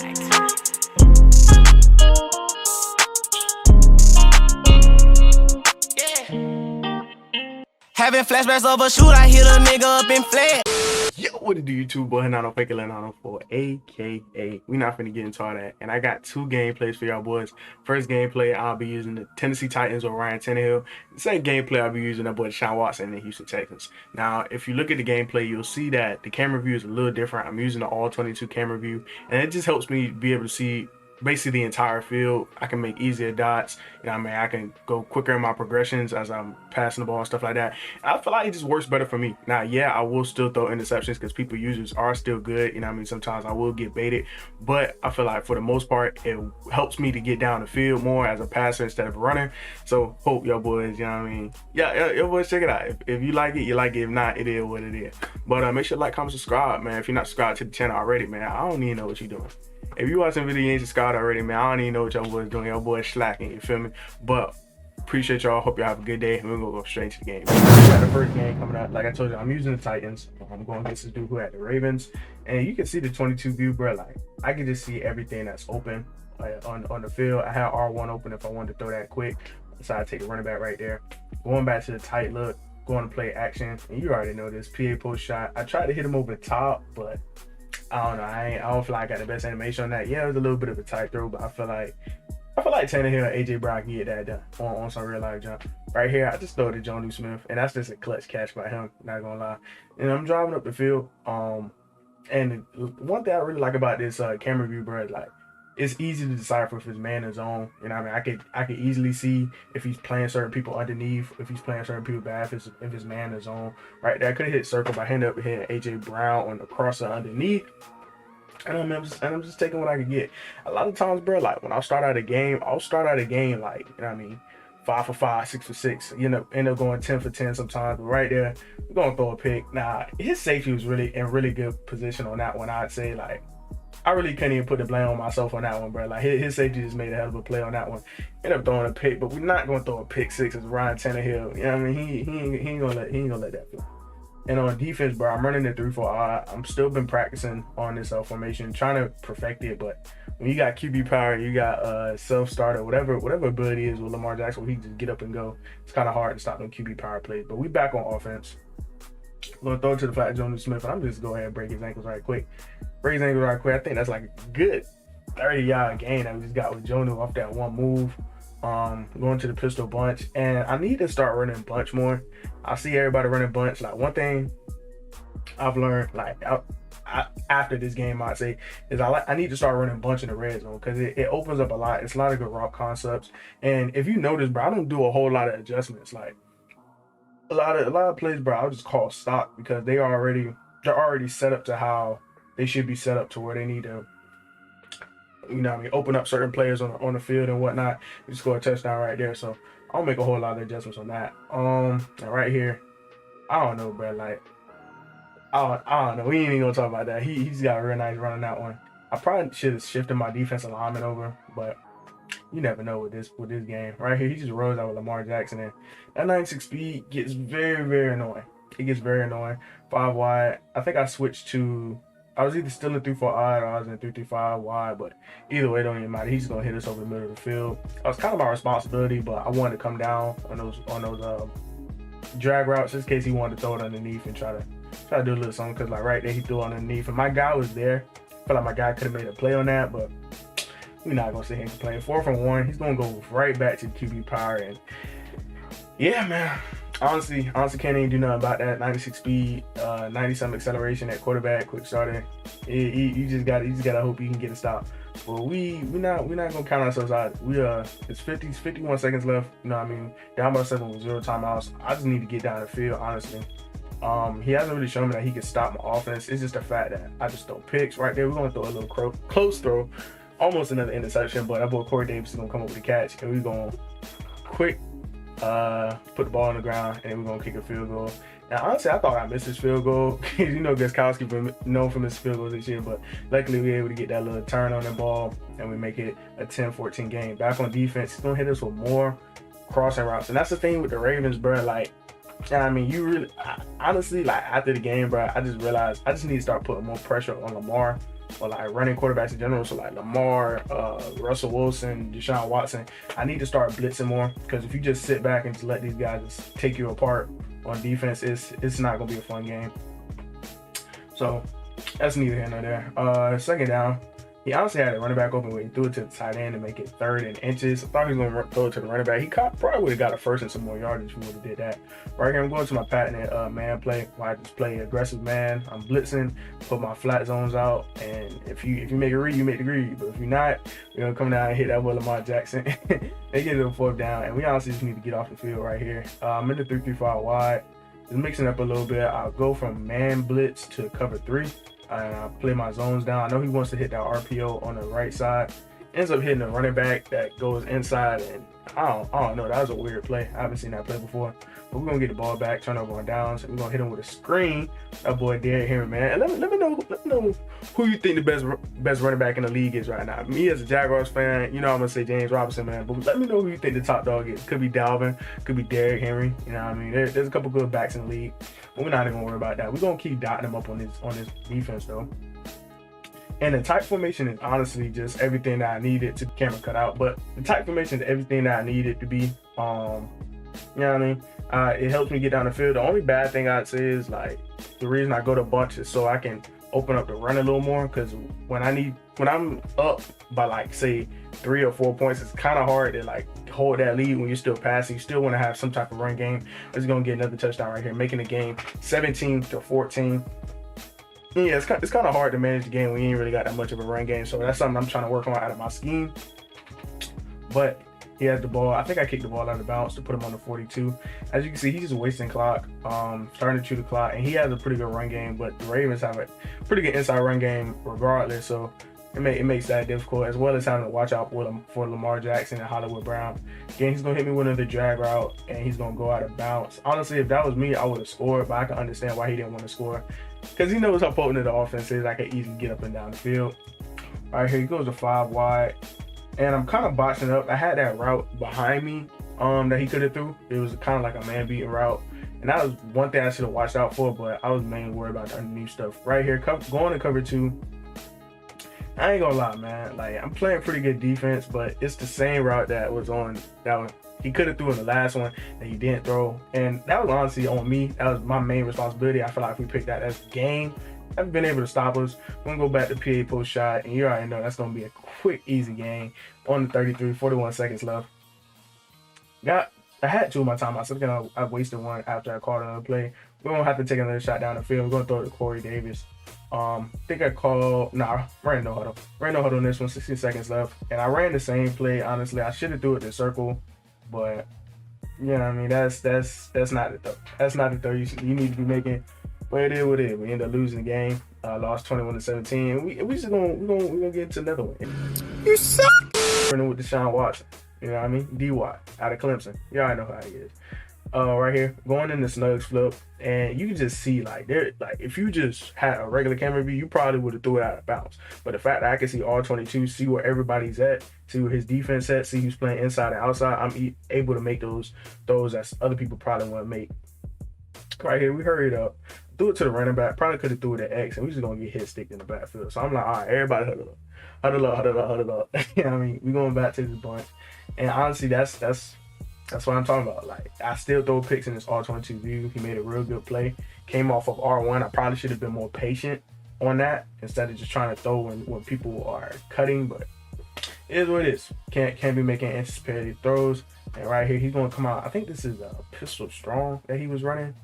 Having flashbacks of a shoot, I hit a nigga up in flat. Yo, what it do, YouTube? Boy, Hernando Fake 904, aka we not finna get into all that. And I got two gameplays for y'all boys. First gameplay, I'll be using the Tennessee Titans or Ryan Tannehill. The second gameplay, I'll be using that boy Deshaun Watson and the Houston Texans. Now, if you look at the gameplay, you'll see that the camera view is a little different. I'm using the all 22 camera view, and it just helps me be able to see basically the entire field. I can make easier dots. You know what I mean? I can go quicker in my progressions as I'm passing the ball and stuff like that. And I feel like it just works better for me. Now, yeah, I will still throw interceptions because people users are still good. You know what I mean? Sometimes I will get baited, but I feel like for the most part, it helps me to get down the field more as a passer instead of a runner. So hope y'all boys, you know what I mean? Yeah, y'all boys check it out. If you like it, you like it. If not, it is what it is. But make sure to like, comment, subscribe, man. If you're not subscribed to the channel already, man, I don't even know what you're doing. If you watching video, you ain't subscribed already, man, I don't even know what y'all boys doing. Y'all boys slacking, you feel me? But appreciate y'all. Hope y'all have a good day. We're gonna go straight to the game. We got the first game coming up. Like I told you, I'm using the Titans. I'm going against this dude who had the Ravens, and you can see the 22 view, bro. Like I can just see everything that's open on the field. I had R1 open if I wanted to throw that quick. So I take the running back right there. Going back to the tight look, going to play action, and you already know this PA post shot. I tried to hit him over the top, but I don't know. I don't feel like I got the best animation on that. Yeah, it was a little bit of a tight throw, but I feel like Tannehill and AJ Brown can get that done on some real life jump. Right here, I just throw to Jonnu Smith, and that's just a clutch catch by him. Not gonna lie. And I'm driving up the field. And one thing I really like about this camera view, bro, is like it's easy to decipher if his man is zone. You know what I mean? I could easily see if he's playing certain people underneath, if he's playing certain people back, if his man is zone. Right there, I could have hit circle, but I ended up hitting AJ Brown on the crosser underneath. And I'm just taking what I could get. A lot of times, bro, like when I'll start out a game like, you know what I mean, 5 for 5, 6 for 6. You know, end up going 10 for 10 sometimes. But right there, we're gonna throw a pick. Now, his safety was really in really good position on that one. I'd say, like, I really couldn't even put the blame on myself on that one, bro. Like his safety just made a hell of a play on that one. Ended up throwing a pick, but we're not gonna throw a pick six as Ryan Tannehill. You know what I mean? He ain't gonna let that fly. And on defense, bro, I'm running the 3-4 odd. I'm still been practicing on this formation, trying to perfect it. But when you got QB power, you got self-starter, whatever ability is with Lamar Jackson, where he can just get up and go. It's kind of hard to stop them QB power plays. But we back on offense. I'm gonna throw it to the flat Jonnu Smith, and I'm just go ahead and break his ankles right quick. I think that's like a good 30-yard gain that we just got with Jonnu off that one move. Going to the pistol bunch, and I need to start running bunch more. I see everybody running bunch. Like one thing I've learned, like after this game, I'd say, is I need to start running bunch in the red zone because it opens up a lot. It's a lot of good route concepts, and if you notice, bro, I don't do a whole lot of adjustments. Like a lot of plays, bro, I'll just call stock because they're already set up to how they should be set up to where they need to, you know what I mean, open up certain players on the field and whatnot. We score a touchdown right there. So I'll make a whole lot of adjustments on that. And right here, I don't know, bro. Like, I don't know. We ain't even gonna talk about that. He's got a real nice run on that one. I probably should have shifted my defensive alignment over, but you never know with this game. Right here, he just rolls out with Lamar Jackson, and that 96 speed gets very, very annoying. It gets very annoying. 5 wide. I think I switched to. I was either still in 3-4 odd or I was in 3-3-5 wide, but either way, it don't even matter. He's gonna hit us over the middle of the field. It was kind of my responsibility, but I wanted to come down on those drag routes just in case he wanted to throw it underneath and try to do a little something. Cause like right there, he threw it underneath, and my guy was there. I feel like my guy could have made a play on that, but we're not gonna sit here and complain. 4th and 1, he's gonna go right back to QB power, and yeah, man. Honestly, can't even do nothing about that. 96 speed, 90-something acceleration at quarterback, quick starter. You just gotta hope you can get a stop. But we're not gonna count ourselves out. It's 51 seconds left. You know what I mean? Down by 7 with 0 timeouts. I just need to get down the field, honestly. He hasn't really shown me that he can stop my offense. It's just the fact that I just throw picks right there. We're gonna throw a little close throw, almost another interception. But that boy Corey Davis is gonna come up with the catch, and we're gonna quick. Put the ball on the ground, and then we're gonna kick a field goal. Now, honestly, I thought I missed his field goal. You know, Gostkowski known for his field goals this year, but luckily we were able to get that little turn on the ball, and we make it a 10-14 game. Back on defense, he's gonna hit us with more crossing routes, and that's the thing with the Ravens, bro. Like, I mean, honestly, like after the game, bro, I just realized I just need to start putting more pressure on Lamar or like running quarterbacks in general. So like Lamar, Russell Wilson, Deshaun Watson. I need to start blitzing more, because if you just sit back and just let these guys just take you apart on defense, it's not gonna be a fun game. So that's neither here nor there. Second down, he honestly had a running back open, where he threw it to the tight end to make it 3rd and inches. I thought he was going to throw it to the running back. He probably would have got a first and some more yardage if he would have did that. Right here, I'm going to my patented man play, where I just play aggressive man. I'm blitzing, put my flat zones out, and if you make a read, you make the read. But if you're not, you're going to come down and hit that with Lamar Jackson. They get it a 4th down, and we honestly just need to get off the field right here. I'm in the 3-3-5 wide. Just mixing up a little bit. I'll go from man blitz to cover 3. And I play my zones down. I know he wants to hit that RPO on the right side. Ends up hitting a running back that goes inside, and I don't know. That was a weird play. I haven't seen that play before. But we're gonna get the ball back, turn over on downs, and we're gonna hit him with a screen. That boy Derrick Henry, man. And let me know who you think the best running back in the league is right now. Me as a Jaguars fan, you know I'm gonna say James Robinson, man. But let me know who you think the top dog is. Could be Dalvin, could be Derrick Henry. You know what I mean? There's a couple good backs in the league, but we're not even gonna worry about that. We're gonna keep dotting them up on this defense though. And the tight formation is honestly just everything that I needed to camera cut out. But the tight formation is everything that I needed to be. You know what I mean? It helps me get down the field. The only bad thing I'd say is like the reason I go to bunch is so I can open up the run a little more. Because when I'm up by like say 3 or 4 points, it's kind of hard to like hold that lead when you're still passing. You still want to have some type of run game. It's gonna get another touchdown right here, making the game 17-14. Yeah, it's kind of hard to manage the game when you ain't really got that much of a run game. So that's something I'm trying to work on out of my scheme. But he has the ball. I think I kicked the ball out of bounds to put him on the 42. As you can see, he's just wasting clock, starting to chew the clock. And he has a pretty good run game, but the Ravens have a pretty good inside run game regardless. So it makes that difficult, as well as having to watch out for Lamar Jackson and Hollywood Brown. Again, he's going to hit me with another drag route, and he's going to go out of bounds. Honestly, if that was me, I would have scored, but I can understand why he didn't want to score, because he knows how potent the offense is. I can easily get up and down the field. All right, here he goes to 5 wide, and I'm kind of botching up. I had that route behind me that he could have threw. It was kind of like a man-beating route, and that was one thing I should have watched out for, but I was mainly worried about the underneath stuff. Right here, going to cover 2. I ain't gonna lie, man. Like, I'm playing pretty good defense, but it's the same route that was on that one. He could have threw in the last one that he didn't throw, and that was honestly on me. That was my main responsibility. I feel like if we picked that as a game, I've been able to stop us. We're gonna go back to PA post shot, and you already know that's gonna be a quick, easy game. On the 33, 41 seconds left. I had 2 of my timeouts. I'm gonna I wasted one after I called another play. We're gonna have to take another shot down the field. We're gonna throw it to Corey Davis. Think I called, ran no huddle. Ran no huddle on this one, 16 seconds left. And I ran the same play, honestly. I should have threw it to circle, but you know what I mean, that's not it though. That's not the throw you need to be making. But it is what it is. We ended up losing the game. Lost 21-17. We just gonna get into another one. You suck! Running with Deshaun Watson. You know what I mean? D-Watt out of Clemson. You already know how he is. Right here, going in the Snugs flip, and you can just see like if you just had a regular camera view, you probably would have threw it out of bounds. But the fact that I can see all 22, see where everybody's at, see where his defense at, see who's playing inside and outside, I'm able to make those throws that other people probably wouldn't make. Right here, we hurried up, threw it to the running back. Probably could have threw it at X, and we just gonna get hit sticked in the backfield. So I'm like, all right, everybody huddle up. You know what I mean? We going back to this bunch, and honestly, that's what I'm talking about. Like, I still throw picks in this R22 view. He made a real good play. Came off of R1. I probably should have been more patient on that instead of just trying to throw when people are cutting, but it is what it is. Can't be making anticipated throws. And right here, he's going to come out. I think this is a pistol strong that he was running.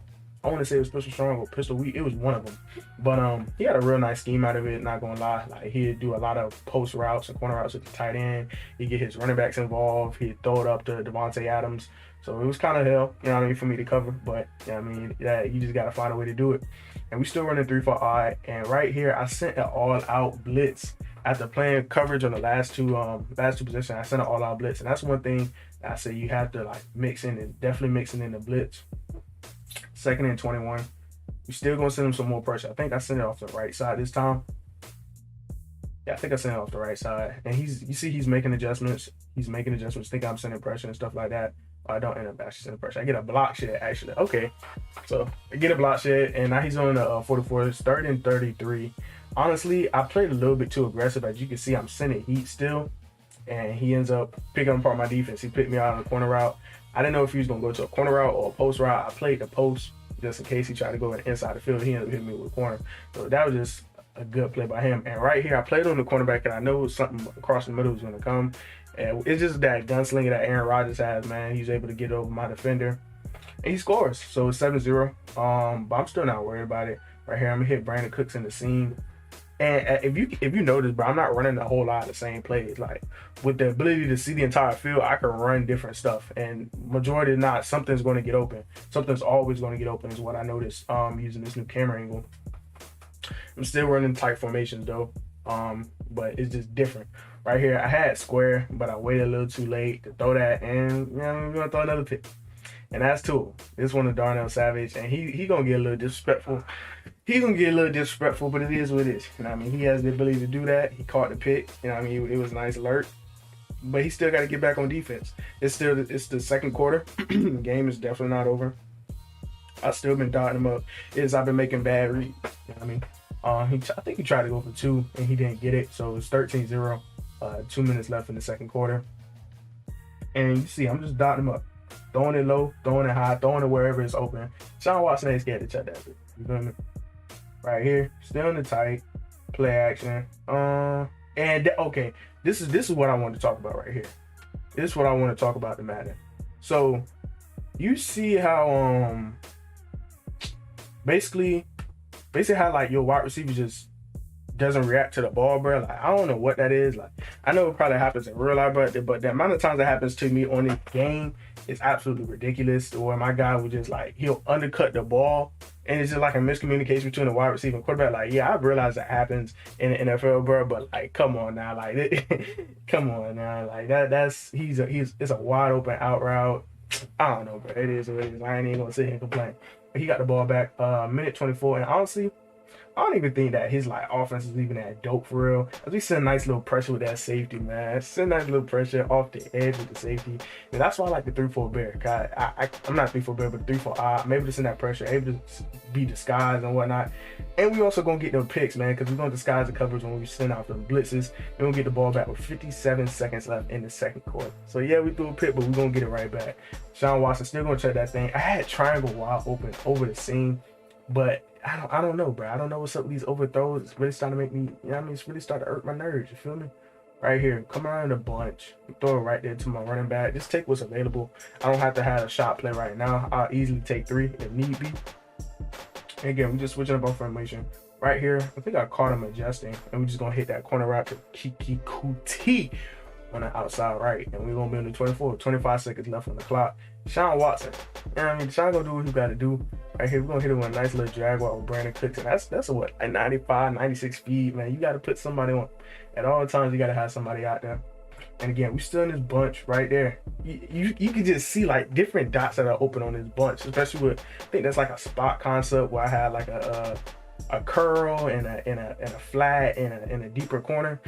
I want to say it was pistol strong or pistol weak. It was one of them. But he had a real nice scheme out of it, not going to lie. Like, he'd do a lot of post routes and corner routes with the tight end. He'd get his running backs involved. He'd throw it up to Devontae Adams. So it was kind of hell, you know what I mean, for me to cover. But, you know what I mean, you just got to find a way to do it. And we still running 3-4 I. And right here, I sent an all-out blitz. After playing coverage on the last two positions, I sent an all-out blitz. And that's one thing that I say you have to, like, definitely mixing in the blitz. 2nd and 21. We're still going to send him some more pressure. I think I sent it off the right side this time. Yeah, I think I sent it off the right side. And you see he's making adjustments. Think I'm sending pressure and stuff like that. I don't end up actually sending pressure. I get a block shed actually. Okay, so I get a block shed, and now he's on the 44. It's 3rd and 33. Honestly, I played a little bit too aggressive. As you can see, I'm sending heat still, and he ends up picking apart my defense. He picked me out on the corner route. I didn't know if he was gonna go to a corner route or a post route. I played the post just in case he tried to go inside the field. He ended up hitting me with a corner. So that was just a good play by him. And right here, I played on the cornerback, and I know something across the middle was gonna come. And it's just that gunslinger that Aaron Rodgers has, man. He's able to get over my defender, and he scores. So it's 7-0. But I'm still not worried about it. Right here, I'm gonna hit Brandon Cooks in the seam. And if you notice, bro, I'm not running a whole lot of the same plays. Like, with the ability to see the entire field, I can run different stuff. And majority of not, something's going to get open. Something's always going to get open is what I noticed using this new camera angle. I'm still running tight formations though, but it's just different. Right here, I had square, but I waited a little too late to throw that, and you know, I'm gonna throw another pick. And that's Tool. This one is Darnell Savage, and he gonna get a little disrespectful. He's gonna get a little disrespectful, but it is what it is. You know what I mean? He has the ability to do that. He caught the pick. You know what I mean? It was a nice alert. But he still got to get back on defense. It's the second quarter. The game is definitely not over. I've still been dotting him up. I've been making bad reads. You know what I mean? I think he tried to go for 2, and he didn't get it. So it's 13-0. 2 minutes left in the second quarter. And you see, I'm just dotting him up. Throwing it low, throwing it high, throwing it wherever it's open. Sean Watson ain't scared to check that. You feel me? Right here, still in the tight, play action. Okay, this is what I want to talk about right here. This is what I want to talk about the Madden. So you see how basically how like your wide receiver just doesn't react to the ball, bro. Like, I don't know what that is. Like, I know it probably happens in real life, but the amount of times that happens to me on this game is absolutely ridiculous. Where my guy would just like, he'll undercut the ball, and it's just like a miscommunication between the wide receiver and quarterback. Like, yeah, I realize that happens in the NFL, bro, but like, come on now, like, come on now, like it's a wide open out route. I don't know, bro. It is what it is. I ain't even gonna sit here and complain. But he got the ball back, minute 24, and honestly, I don't even think that his like offense is even that dope for real. As we send nice little pressure with that safety, man. Send nice little pressure off the edge with the safety. And that's why I like the 3-4 bear. I'm not 3-4 bear, but 3-4 I'm able to send that pressure, able to be disguised and whatnot. And we also gonna get them picks, man, because we're gonna disguise the coverage when we send out the blitzes. We're gonna get the ball back with 57 seconds left in the second quarter. So yeah, we threw a pick, but we're gonna get it right back. Sean Watson still gonna check that thing. I had triangle wide open over the seam, but I don't know, bro. I don't know what's up with these overthrows. It's really starting to make me, you know what I mean? It's really starting to hurt my nerves, you feel me? Right here, come around a bunch. Throw it right there to my running back. Just take what's available. I don't have to have a shot play right now. I'll easily take 3 if need be. And again, we're just switching up our formation. Right here, I think I caught him adjusting. And we're just going to hit that corner route to Kiki Kuti on the outside right. And we're going to be in the 25 seconds left on the clock. Sean Watson. You know what I mean? Sean gonna do what he gotta do. Right here, we're gonna hit him with a nice little jaguar with Brandon Cooks. And that's what, a 95, 96 speed, man. You gotta put somebody on. At all times, you gotta have somebody out there. And again, we still in this bunch right there. You can just see like different dots that are open on this bunch, especially with, I think that's like a spot concept where I had like a curl and a flat and a deeper corner.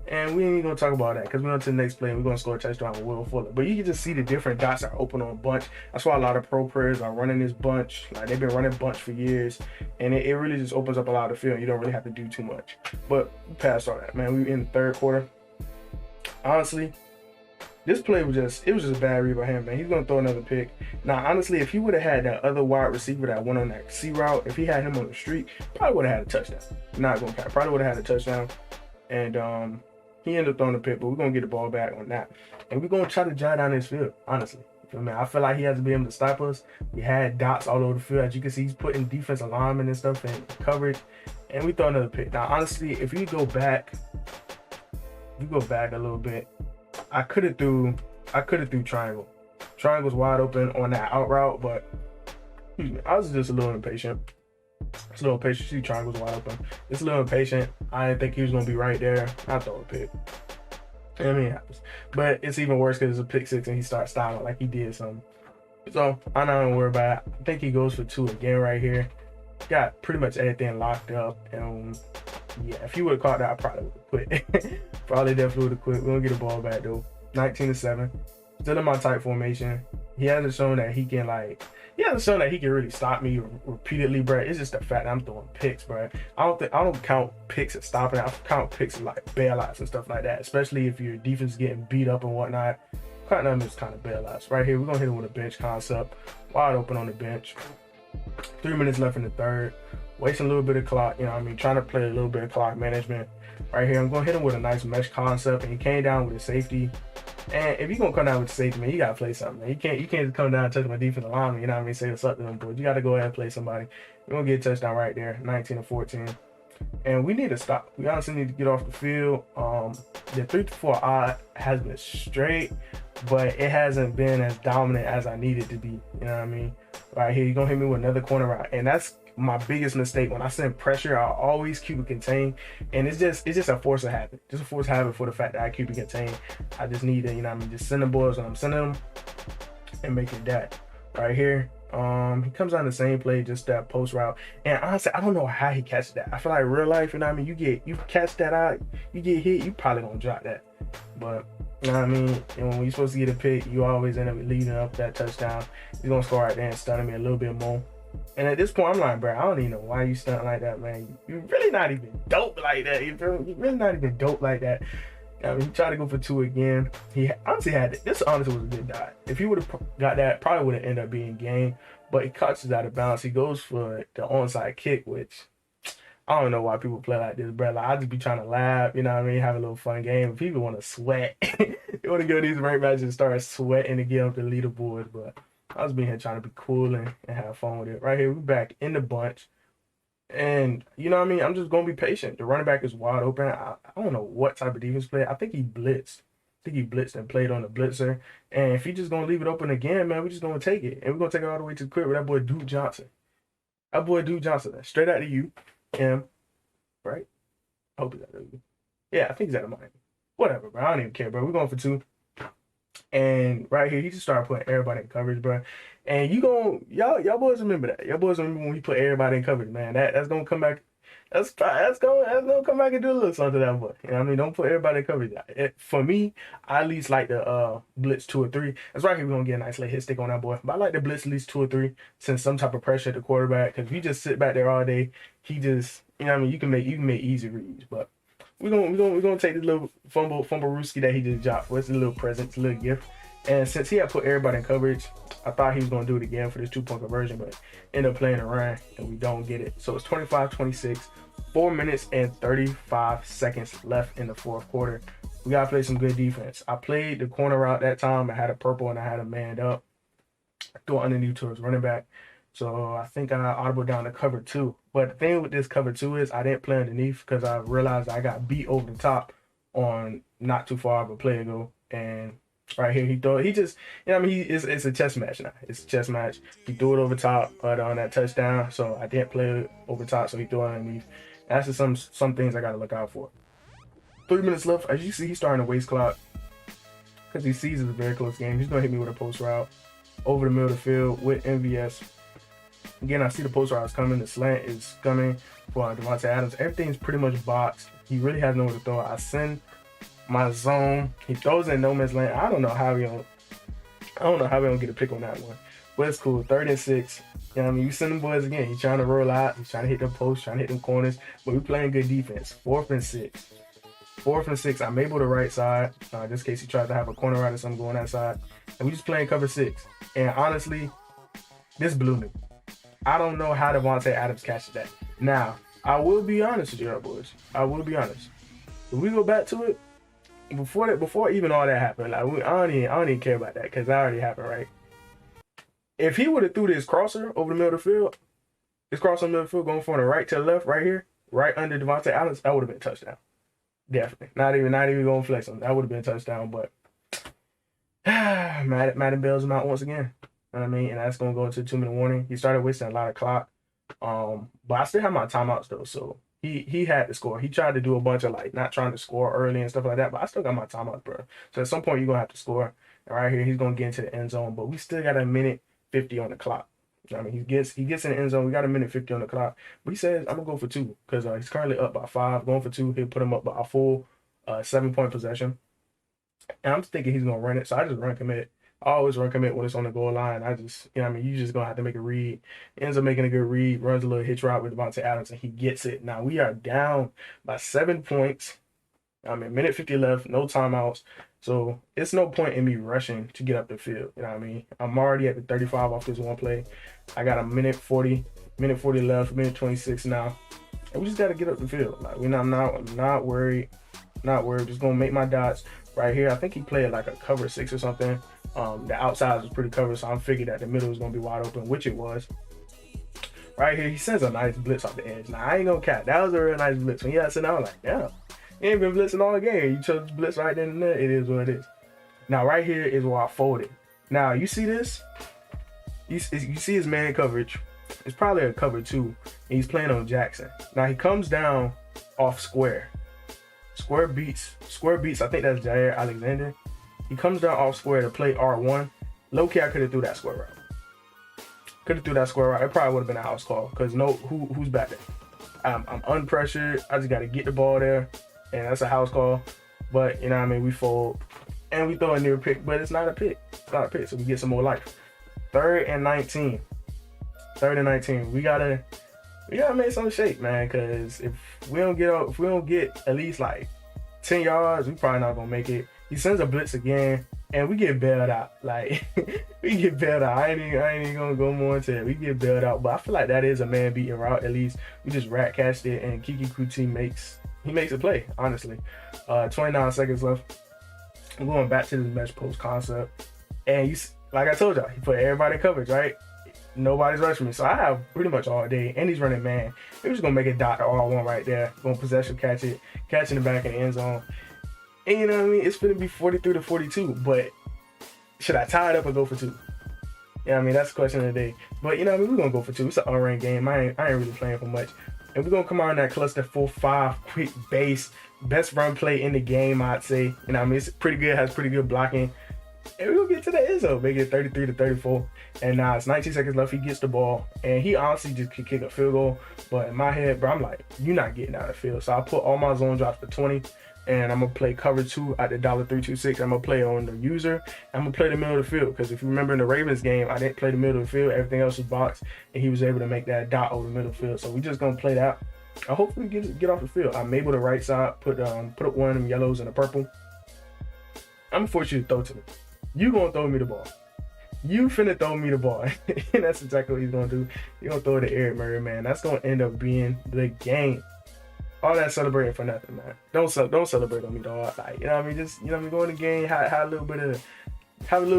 And we ain't even gonna talk about that because we're on to the next play and we're gonna score a touchdown with Will Fuller. But you can just see the different dots that are open on bunch. That's why a lot of pro players are running this bunch. Like, they've been running bunch for years, and it really just opens up a lot of the field. You don't really have to do too much. But we passed all that, man. We were in the third quarter. Honestly, this play was just a bad read by him, man. He's gonna throw another pick. Now, honestly, if he would have had that other wide receiver that went on that C route, if he had him on the street, probably would have had a touchdown. Not gonna count. Probably would have had a touchdown. And he ended up throwing the pick, but we're gonna get the ball back on that. And we're gonna try to jot down this field, honestly. You feel me? I feel like he has to be able to stop us. We had dots all over the field. As you can see, he's putting defensive linemen and stuff in coverage. And we throw another pick. Now, honestly, if you go back a little bit, I could have threw triangle. Triangle's wide open on that out route, but I was just a little impatient. It's a little impatient. See, triangle's wide open. It's a little impatient. I didn't think he was gonna be right there. I throw a pick. I mean, it happens. But it's even worse because it's a pick six and he starts styling like he did something. So I'm not gonna worry about it. I think he goes for 2 again right here. Got pretty much everything locked up. And yeah, if he would have caught that, I probably would have quit. Probably definitely would have quit. We're gonna get the ball back though. 19-7. Still in my tight formation. He hasn't shown that he can really stop me repeatedly, bro. It's just the fact that I'm throwing picks, bro. I don't count picks as stopping. I count picks as like bailouts and stuff like that. Especially if your defense is getting beat up and whatnot. Counting them is kind of bailouts. Right here, we're gonna hit him with a bench concept, wide open on the bench. 3 minutes left in the third. Wasting a little bit of clock. You know what I mean? Trying to play a little bit of clock management. Right here, I'm gonna hit him with a nice mesh concept, and he came down with a safety. And if you're gonna come down with the safety, man, you gotta play something, man. You can't just come down and touch my defensive lineman, you know what I mean? Say what's up to them boys. You gotta go ahead and play somebody. We're gonna get a touchdown right there, 19-14. And we need to stop. We honestly need to get off the field. The 3-4 odd has been straight, but it hasn't been as dominant as I need it to be. You know what I mean? Right here, you're gonna hit me with another corner route. And that's my biggest mistake. When I send pressure, I always keep it contained, and it's just a force of habit. Just a force of habit for the fact that I keep it contained. I just need to, you know what I mean, just send the boys when I'm sending them and make it that. Right here, he comes on the same play, just that post route. And honestly, I don't know how he catches that. I feel like real life, you know what I mean, you catch that out, you get hit, you probably gonna drop that. But you know what I mean? And when you're supposed to get a pick, you always end up leading up that touchdown. He's gonna score right there and stun me a little bit more. And at this point, I'm like, bro, I don't even know why you stunt like that, man. You're really not even dope like that. You're really not even dope like that. I mean, he tried to go for 2 again. He honestly this honestly was a good dive. If he would have got that, probably would have ended up being game. But he catches out of bounds. He goes for the onside kick, which I don't know why people play like this, bro. Like, I just be trying to laugh, you know what I mean? Have a little fun game. If people want to sweat, they want to go to these ranked matches and start sweating to get up the leaderboard, but I was being here trying to be cool and have fun with it. Right here, we're back in the bunch. And, you know what I mean? I'm just going to be patient. The running back is wide open. I don't know what type of defense play. I think he blitzed. And played on the blitzer. And if he's just going to leave it open again, man, we're just going to take it. And we're going to take it all the way to the crib with that boy Duke Johnson. Straight out of you. Him. Right? I hope he's out of you. Yeah, I think he's out of Miami. Whatever, bro. I don't even care, bro. We're going for 2. And right here, he just started putting everybody in coverage, bro. And y'all boys remember that. Y'all boys remember when he put everybody in coverage, man. That's gonna come back. That's gonna come back and do a little something to that boy. You know what I mean? Don't put everybody in coverage. For me, I at least like the blitz 2 or 3. That's right here, we're gonna get a nice little hit stick on that boy. But I like the blitz at least 2 or 3, send some type of pressure at the quarterback. Because if you just sit back there all day, he just, you know what I mean, you can make easy reads. But we're gonna take this little fumble rooski that he just dropped for us, a little present, a little gift. And since he had put everybody in coverage, I thought he was gonna do it again for this 2-point conversion, but ended up playing around and we don't get it. So it's 25-26, 4 minutes and 35 seconds left in the fourth quarter. We gotta play some good defense. I played the corner route that time. I had a purple and I had a manned up. Throw underneath towards running back. So I think I audible down to cover 2. But the thing with this cover 2 is I didn't play underneath because I realized I got beat over the top on not too far of a play ago. And right here, he just, you know what I mean, it's a chess match now. It's a chess match. He threw it over top on that touchdown. So I didn't play it over top, so he threw it underneath. That's just some things I got to look out for. 3 minutes left. As you see, he's starting to waste clock because he sees it's a very close game. He's going to hit me with a post route over the middle of the field with MVS. Again, I see the post route is coming. The slant is coming for Devontae Adams. Everything's pretty much boxed. He really has nowhere to throw. I send my zone. He throws in no man's land. I don't know how we don't get a pick on that one. But it's cool. 3rd and 6. You know what I mean? You send them boys again. He's trying to roll out. He's trying to hit them posts, trying to hit them corners. But we're playing good defense. 4th and 6. 4th and 6. I'm able to right side. Just in case he tries to have a corner right or something going that side. And we just playing cover 6. And honestly, this blew me. I don't know how Devontae Adams catches that. Now, I will be honest with you, boys. I will be honest. If we go back to it, before even all that happened, like I don't even care about that because that already happened, right? If he would have threw this crosser over the middle of the field, this crosser in the middle of the field going from the right to the left, right here, right under Devontae Adams, that would have been a touchdown. Definitely. Not even going to flex him. That would have been a touchdown, but Madden bails him out once again. You know what I mean? And that's going to go into a 2-minute warning. He started wasting a lot of clock. But I still have my timeouts, though, so he had to score. He tried to do a bunch of, like, not trying to score early and stuff like that, but I still got my timeouts, bro. So at some point, you're going to have to score. And right here, he's going to get into the end zone, but we still got a minute 50 on the clock. You know what I mean? He gets in the end zone. We got a minute 50 on the clock. But he says, I'm going to go for 2 because he's currently up by 5. Going for 2, he'll put him up by a full 7-point possession. And I'm thinking he's going to run it, so I just run commit. I always run commit when it's on the goal line. I just, you know what I mean, you just gonna have to make a read. Ends up making a good read, runs a little hitch route with Devontae Adams, and he gets it. Now we are down by 7 points. I mean, minute 50 left, no timeouts. So it's no point in me rushing to get up the field. You know what I mean? I'm already at the 35 off this one play. I got a minute 40 left, minute 26 now. And we just gotta get up the field. Like I'm not worried. Not worried. Just gonna make my dots right here. I think he played like a cover 6 or something. The outside was pretty covered, so I'm figured that the middle was gonna be wide open, which it was. Right here, he sends a nice blitz off the edge. Now I ain't gonna cap. That was a real nice blitz. When he had sitting down, I was like, damn. You ain't been blitzing all the game. You chose to blitz right then and there. It is what it is. Now, right here is where I folded. Now, you see this? You see his man coverage. It's probably a cover 2. And he's playing on Jackson. Now, he comes down off square. Square beats. I think that's Jair Alexander. He comes down off square to play R1. Low-key, I could have threw that square route. It probably would have been a house call. Because who's back there? I'm unpressured. I just got to get the ball there. And that's a house call. But, you know what I mean, we fold. And we throw a near pick, but it's not a pick. It's not a pick, so we get some more life. 3rd and 19. We gotta make some shape, man, because if we don't get at least like 10 yards, we probably not gonna make it. He sends a blitz again, and we get bailed out. Like, we get bailed out. I ain't even gonna go more into it. We get bailed out, but I feel like that is a man-beating route, at least. We just rat-cashed it, and Kiki Kuti makes a play, honestly. 29 seconds left. I'm going back to this mesh post concept. And like I told y'all, he put everybody in coverage, right? Nobody's rushing me. So I have pretty much all day. And he's running man. We're just going to make a dot to R1 right there. Going to possession, catch in the back of the end zone. And you know what I mean? It's going to be 43-42. But should I tie it up or go for 2? Yeah, I mean, that's the question of the day. But you know what I mean? We're going to go for 2. It's an unranked game. I ain't really playing for much. And we're going to come out in that cluster 4-5, quick base. Best run play in the game, I'd say. You know what I mean? It's pretty good, has pretty good blocking. And we're going to get to the end zone. Make it 33-34. And now it's 19 seconds left. He gets the ball. And he honestly just could kick a field goal. But in my head, bro, I'm like, you're not getting out of the field. So I put all my zone drops to 20. And I'm going to play cover 2 at the $326. I'm going to play on the user. I'm going to play the middle of the field. Because if you remember in the Ravens game, I didn't play the middle of the field. Everything else was box. And he was able to make that dot over the middle of the field. So we just going to play that. I hopefully get off the field. I'm able to right side, put up one of them yellows and a purple. I'm gonna force you to throw to me. You gonna throw me the ball. You finna throw me the ball. And that's exactly what he's gonna do. He's gonna throw it to Eric Murray, man. That's gonna end up being the game. All that celebrating for nothing, man. Don't celebrate on me, dog. Like, you know what I mean? Just, you know what I mean, go in the game, have a little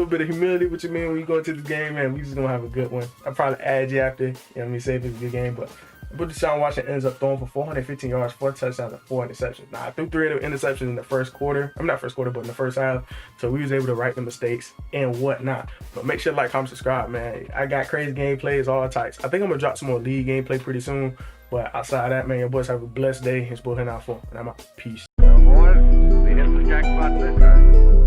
bit of humility with you, man, when you go into the game, man. We just gonna have a good one. I'll probably add you after, you know what I mean, say if it's a good game, but Deshaun Watson ends up throwing for 415 yards, 4 touchdowns, and 4 interceptions. Now, I threw 3 of the interceptions in the first quarter. I'm not first quarter, but in the first half. So we was able to right the mistakes and whatnot. But make sure to like, comment, subscribe, man. I got crazy gameplays, all types. I think I'm going to drop some more league gameplay pretty soon. But outside of that, man, your boys have a blessed day. It's Bull Hen out for. And I'm out. Peace. Boys, we hit the jackpot this time.